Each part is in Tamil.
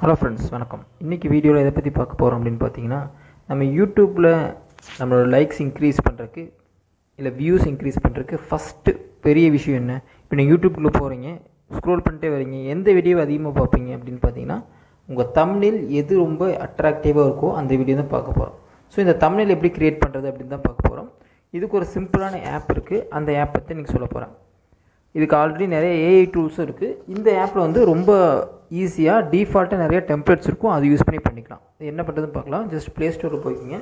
ஹலோ ஃப்ரெண்ட்ஸ், வணக்கம். இன்றைக்கி வீடியோவில் எதை பற்றி பார்க்க போகிறோம் அப்படின்னு பார்த்தீங்கன்னா, நம்ம யூடியூப்பில் நம்மளோட லைக்ஸ் இன்க்ரீஸ் பண்ணுறதுக்கு இல்லை வியூஸ் இன்க்ரீஸ் பண்ணுறதுக்கு ஃபஸ்ட்டு பெரிய விஷயம் என்ன? இப்போ நீங்கள் யூடியூப்குள்ளே போகிறீங்க, ஸ்க்ரோல் பண்ணிட்டே வரீங்க, எந்த வீடியோ அதிகமாக பார்ப்பீங்க அப்படின்னு பார்த்தீங்கன்னா, உங்கள் தம்ப்நெயில் எது ரொம்ப அட்ராக்டிவாக இருக்கோ அந்த வீடியோ தான் பார்க்க போகிறோம். ஸோ இந்த தம்ப்நெயில் எப்படி க்ரியேட் பண்ணுறது அப்படின்னு தான் பார்க்க போகிறோம். இதுக்கு ஒரு சிம்பிளான ஆப் இருக்குது. அந்த ஆப் பற்றி நீங்கள் சொல்ல போகிறேன். இதுக்கு ஆல்ரெடி நிறைய ஏஐ டூல்ஸும் இருக்குது. இந்த ஆப்பில் வந்து ரொம்ப ஈஸியாக டிஃபால்ட்டாக நிறைய டெம்ப்ளேட்ஸ் இருக்கும், அது யூஸ் பண்ணிக்கலாம். இது என்ன பண்ணுறதுன்னு பார்க்கலாம். ஜஸ்ட் ப்ளே ஸ்டோரில் போய்க்கிங்க.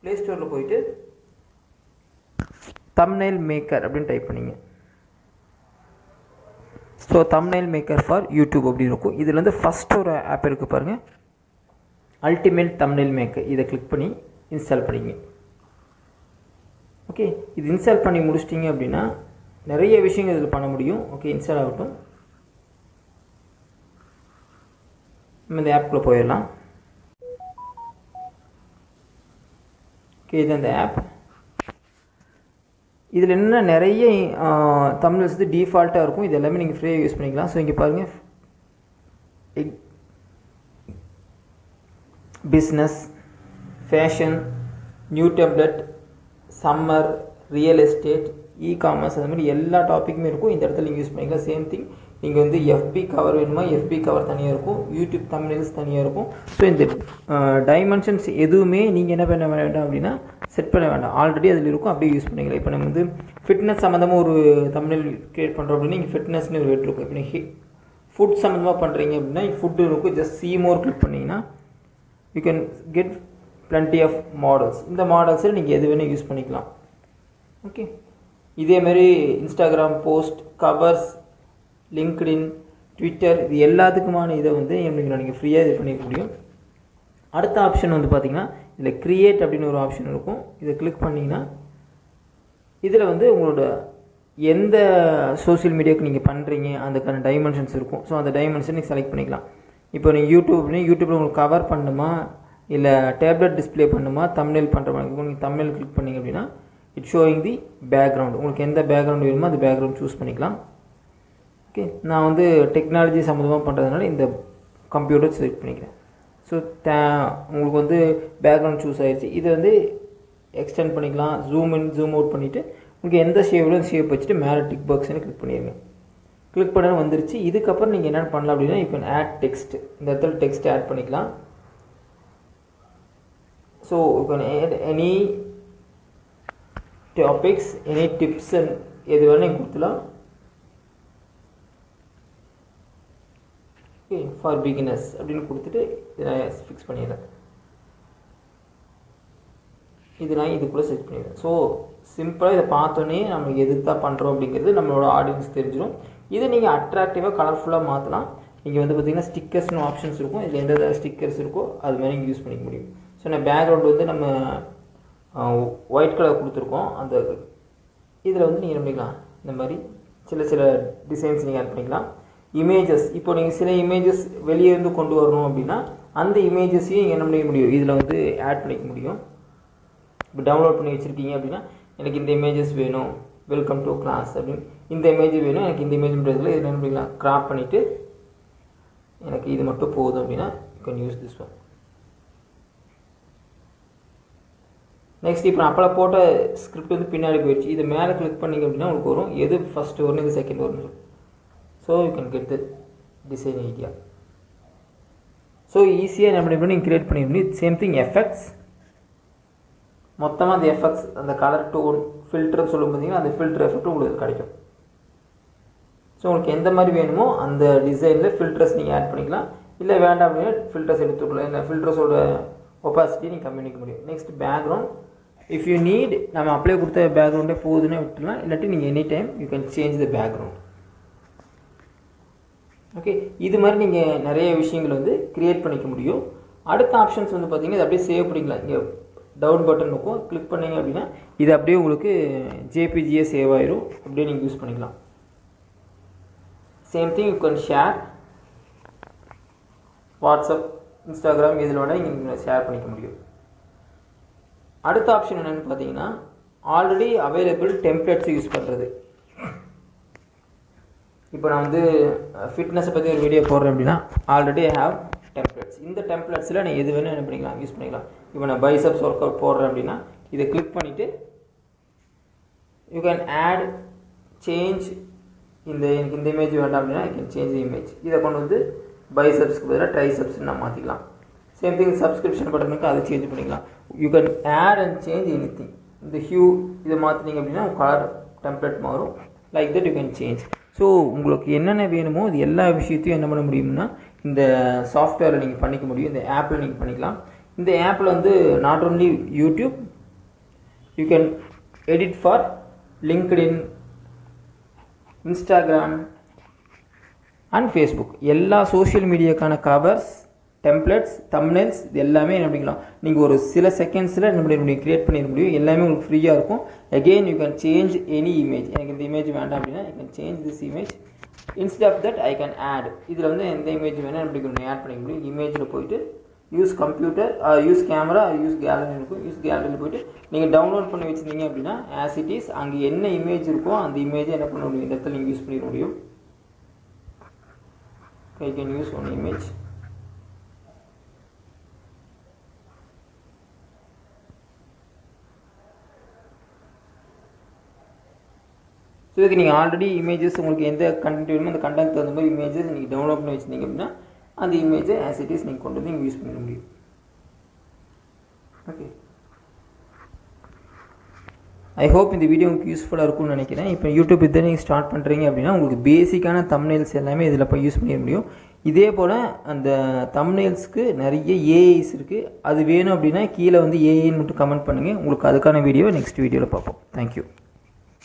ப்ளே ஸ்டோரில் போயிட்டு தம்ப்நெயில் மேக்கர் அப்படின்னு டைப் பண்ணிங்க. So thumbnail maker for YouTube அப்படின்னு இருக்கும். இதில் வந்து ஃபஸ்ட்டு ஒரு ஆப் இருக்குது பாருங்கள், அல்டிமேட் தம்ப்நெயில் மேக்கர். இதை கிளிக் பண்ணி இன்ஸ்டால் பண்ணிங்க. ஓகே, இது இன்ஸ்டால் பண்ணி முடிச்சிட்டிங்க அப்படின்னா நிறைய விஷயங்கள் இதில் பண்ண முடியும். ஓகே, இன்ஸ்டால் ஆகட்டும். நம்ம இந்த ஆப்புக்குள்ளே போயிடலாம். ஓகே, இது அந்த ஆப். இதில் என்ன நிறைய தம்ப்நெயில்ஸ் வந்து டிஃபால்ட்டாக இருக்கும். இது எல்லாமே நீங்கள் ஃப்ரீயாக யூஸ் பண்ணிக்கலாம். ஸோ இங்கே பாருங்கள், business, fashion, new template, summer, real estate, e-commerce, அந்த மாதிரி எல்லா டாப்பிக்குமே இருக்கும். இந்த இடத்துல நீங்கள் யூஸ் பண்ணிக்கலாம். சேம் திங், நீங்கள் வந்து எஃபி கவர் வேணுமா, எஃபி கவர் தனியாக இருக்கும், யூடியூப் தம்ப்நெயில்ஸ் தனியாக இருக்கும். ஸோ இந்த டைமென்ஷன்ஸ் எதுவுமே நீங்கள் என்ன பண்ண வேண்டாம் அப்படின்னா செட் பண்ண வேண்டாம், ஆல்ரெடி அதில் இருக்கும், அப்படியே யூஸ் பண்ணிக்கலாம். இப்போ நம்ம வந்து ஃபிட்னஸ் சம்மந்தமாக ஒரு தம்ப்நெயில் க்ரியேட் பண்ணுறோம் அப்படின்னா இங்கே ஃபிட்னஸ்னு ஒரு வேட் இருக்கும். இப்போ நீங்கள் ஃபுட் சம்மந்தமாக பண்ணுறீங்க அப்படின்னா ஃபுட்டு இருக்கும். ஜஸ்ட் see more கிளிக் பண்ணிங்கன்னா you can get plenty of models. இந்த மாடல்ஸில் நீங்கள் எது வேணும் யூஸ் பண்ணிக்கலாம். ஓகே, இதேமாரி Instagram post, covers, LinkedIn, Twitter, இது எல்லாத்துக்குமான இதை வந்து நீங்கள் ஃப்ரீயாக இது பண்ணிக்க முடியும். அடுத்த ஆப்ஷன் வந்து பார்த்திங்கன்னா இதில் க்ரியேட் அப்படின்னு ஒரு ஆப்ஷன் இருக்கும். இதை கிளிக் பண்ணிங்கன்னா இதில் வந்து உங்களோட எந்த சோஷியல் மீடியாவுக்கு நீங்கள் பண்ணுறீங்க அதுக்கான டைமென்ஷன்ஸ் இருக்கும். ஸோ அந்த டைமென்ஷன் நீங்கள் செலக்ட் பண்ணிக்கலாம். இப்போ நீங்கள் யூடியூப்பில் உங்களுக்கு கவர் பண்ணணுமா, இல்லை டேப்லெட் டிஸ்பிளே பண்ணணுமா, தம்ப்நெயில் பண்ணுற மாதிரி இருக்கும். நீங்கள் தம்ப்நெயில் கிளிக் பண்ணிங்க அப்படின்னா இட் ஷோயிங் தி பேக்ரவுண்ட். உங்களுக்கு எந்த பேக்ரவுண்ட் வேணுமோ அந்த பேக்ரவுண்ட் சூஸ் பண்ணிக்கலாம். ஓகே, நான் வந்து டெக்னாலஜி சம்மந்தமாக பண்ணுறதுனால இந்த கம்ப்யூட்டர் செலக்ட் பண்ணிக்கிறேன். ஸோ உங்களுக்கு வந்து பேக்ரவுண்ட் சூஸ் ஆகிடுச்சு. இதை வந்து எக்ஸ்டெண்ட் பண்ணிக்கலாம், ஜூம் இன் ஜூம் அவுட் பண்ணிவிட்டு உங்களுக்கு எந்த ஷேப்பில் ஷேப் வச்சுட்டு மேலே டிக் பாக்ஸ்னு கிளிக் பண்ணிடுங்க. கிளிக் பண்ண வந்துருச்சு. இதுக்கப்புறம் நீங்கள் என்ன பண்ணலாம் அப்படின்னா யூ கேன் ஆட் டெக்ஸ்ட். இந்த இடத்துல டெக்ஸ்ட் ஆட் பண்ணிக்கலாம். So you can add any topics, any tips, எது வேணால் நீங்கள் கொடுத்துலாம். ஓகே, ஃபார் பிகினர்ஸ் அப்படின்னு கொடுத்துட்டு இதை நான் ஃபிக்ஸ் பண்ணிடுறேன். இது நான் இதுக்குள்ளே செட் பண்ணிடுறேன். ஸோ சிம்பிளாக இதை பார்த்தோன்னே நம்ம எதுக்கு தான் பண்ணுறோம் அப்படிங்கிறது நம்மளோட ஆடியன்ஸ் தெரிஞ்சிடும். இதை நீங்கள் அட்ராக்டிவாக கலர்ஃபுல்லாக மாற்றலாம். நீங்கள் வந்து பார்த்திங்கன்னா ஸ்டிக்கர்ஸ்னு ஆப்ஷன்ஸ் இருக்கும். இதில் எந்த ஸ்டிக்கர்ஸ் இருக்கோ அது மாதிரி நீங்கள் யூஸ் பண்ணிக்க முடியும். ஸோ நான் பேக்ரவுண்ட் வந்து நம்ம ஒயிட் கலர் கொடுத்துருக்கோம். அந்த இதில் வந்து நீங்கள் என்ன பண்ணிக்கலாம், இந்த மாதிரி சில டிசைன்ஸ் நீங்கள் ஆட் பண்ணிக்கலாம். இமேஜஸ், இப்போ நீங்கள் சில இமேஜஸ் வெளியே இருந்து கொண்டு வரணும் அப்படின்னா அந்த இமேஜஸையும் நீங்கள் என்ன பண்ணிக்க முடியும், இதில் வந்து ஆட் பண்ணிக்க முடியும். இப்போ டவுன்லோட் பண்ணி வச்சுருக்கீங்க அப்படின்னா எனக்கு இந்த இமேஜஸ் வேணும், வெல்கம் டு கிளாஸ் அப்படின்னு இந்த இமேஜ் வேணும், எனக்கு இந்த இமேஜ் பண்ணுறதுல இதில் என்ன பண்ணிக்கலாம், க்ராப் பண்ணிவிட்டு எனக்கு இது மட்டும் போதும் அப்படின்னா you can use this one. Next இப்போ நான் அப்போலாம் போட்ட ஸ்கிரிப்ட் வந்து பின்னாடி போயிடுச்சு. இது மேலே கிளிக் பண்ணிங்க அப்படின்னா உங்களுக்கு வரும் எது ஃபஸ்ட்டு வரும் இது செகண்ட் வரும். So you can get the design idea. So ஈஸியாக நம்ம பண்ணி நீங்கள் க்ரியேட் பண்ணிடணும். சேம் திங் எஃபெக்ட்ஸ், மொத்தமாக அந்த எஃபெக்ட்ஸ், அந்த கலர் டோன் ஃபில்டர்னு சொல்லும் பார்த்தீங்கன்னா அந்த ஃபில்டர் எஃபெக்ட் உங்களுக்கு கிடைக்கும். ஸோ உங்களுக்கு எந்த மாதிரி வேணுமோ அந்த டிசைனில் ஃபில்டர்ஸ் நீங்கள் ஆட் பண்ணிக்கலாம். இல்லை வேண்டாம் அப்படின்னா ஃபில்டர்ஸ் எடுத்துக்கலாம். இல்லை ஃபில்டர்ஸோட ஒப்பாசிட்டி நீங்கள் கம்மி பண்ணிக்க முடியும். Next background, if you need நம்ம அப்ளை கொடுத்த பேக்ரவுண்டே போதுன்னு விட்டுலாம். இல்லாட்டி நீங்கள் any time you can change the background. Okay, இது மாதிரி நீங்கள் நிறைய விஷயங்கள் வந்து க்ரியேட் பண்ணிக்க முடியும். அடுத்த ஆப்ஷன்ஸ் வந்து பார்த்தீங்கன்னா இது அப்படியே சேவ் பண்ணிக்கலாம். இங்கே டவுன் பட்டன் இருக்கும், கிளிக் பண்ணிங்க அப்படின்னா இது அப்படியே உங்களுக்கு ஜேபிஜியே சேவ் ஆயிரும். அப்படியே நீங்கள் யூஸ் பண்ணிக்கலாம். Same thing you can share, WhatsApp, Instagram, இதில் வேணால் நீங்கள் ஷேர் பண்ணிக்க முடியும். அடுத்த ஆப்ஷன் என்னென்னு பார்த்தீங்கன்னா ஆல்ரெடி அவைலபிள் டெம்ப்ளேட்ஸ் யூஸ் பண்ணுறது. இப்போ நான் வந்து ஃபிட்னஸை பற்றி ஒரு வீடியோ போடுறேன் அப்படின்னா ஆல்ரெடி ஐ ஹாவ் டெம்ப்ளேட். இந்த டெம்ப்ளேட்ஸில் நீங்கள் எது வேணும் என்ன பண்ணிக்கலாம் யூஸ் பண்ணிக்கலாம். இப்போ நான் பைசப்ஸ் ஒர்க் அவுட் போடுறேன் அப்படின்னா இதை கிளிக் பண்ணிவிட்டு யூ கேன் ஆட் சேஞ்ச் இந்த இமேஜ் வேண்டாம் அப்படின்னா ஐ கேன் சேஞ்ச் இமேஜ். இதை கொண்டு வந்து பைசப்ஸ்க்கு பதிலாக ட்ரைசப்ஸ்ன்னு நான் மாற்றிக்கலாம். சேம் திங் சப்ஸ்கிரிப்ஷன் பட்டனுக்கு அதை சேஞ்ச் பண்ணிக்கலாம். You can add and change anything. இந்த ஹியூ இதை மாற்றினீங்க அப்படின்னா கலர் டெம்ப்ளேட் மாறும். Like that you can change. So உங்களுக்கு என்னென்ன வேணுமோ இது எல்லா விஷயத்தையும் என்ன பண்ண முடியும்னா இந்த சாஃப்ட்வேரில் நீங்கள் பண்ணிக்க முடியும். இந்த ஆப்பில் நீங்கள் பண்ணிக்கலாம். இந்த ஆப்பில் வந்து not only YouTube, you can edit for LinkedIn, Instagram and Facebook. எல்லா சோஷியல் மீடியாக்கான கவர்ஸ், டெம்ப்ளேட்ஸ், தம்ப்நெயில்ஸ் இது எல்லாமே என்ன பண்ணிக்கலாம். நீங்கள் ஒரு சில செகண்ட்ஸில் என்ன பண்ண முடியும், க்ரியேட் பண்ணிட முடியும். எல்லாமே உங்களுக்கு ஃப்ரீயாக இருக்கும். Again you can change any image. எனக்கு இந்த இமேஜ் வேண்டாம் அப்படின்னா I can change this image. Instead of that I can add. இதில் வந்து எந்த இமேஜ் வேணால் எப்படி ஆட் பண்ணிக்க முடியும். இமேஜில் போயிட்டு use computer, use camera, use gallery இருக்கும். யூஸ் கேலரியில் போய்ட்டு நீங்கள் டவுன்லோட் பண்ணி வச்சுருந்தீங்க அப்படின்னா ஆஸ் இட் இஸ் அங்கே என்ன இமேஜ் இருக்கோ அந்த இமேஜை என்ன பண்ண முடியும், இந்த இடத்துல நீங்கள் யூஸ் பண்ணிட முடியும். I can use one image. So இதுக்கு நீங்கள் ஆல்ரெடி இமேஜஸ் உங்களுக்கு எந்த கண்டென்ட் வேணுமோ அந்த கண்டென்ட் தகுந்த மாதிரி இமேஜஸ் நீங்கள் டவுன்லோட் பண்ணி வச்சுருந்தீங்க அப்படின்னா அந்த இமேஜை ஆஸ் இட் இஸ் நீங்கள் கொண்டு வந்து நீங்கள் யூஸ் பண்ண முடியும். ஓகே, ஐ ஹோப் இந்த வீடியோ உங்களுக்கு யூஸ்ஃபுல்லாக இருக்கும்னு நினைக்கிறேன். இப்போ யூடியூப் இதை நீங்கள் ஸ்டார்ட் பண்ணுறீங்க அப்படின்னா உங்களுக்கு பேசிக்கான தம்ப்நெயில்ஸ் எல்லாமே இதில் போய் யூஸ் பண்ணிட முடியும். இதே போல் அந்த தம்ப்நெயில்ஸ்க்கு நிறைய ஏஐஸ் இருக்குது. அது வேணும் அப்படின்னா கீழே வந்து ஏஐன்னு மட்டும் கமெண்ட் பண்ணுங்கள். உங்களுக்கு அதுக்கான வீடியோவை நெக்ஸ்ட் வீடியோவில் பார்ப்போம். தேங்க்யூ.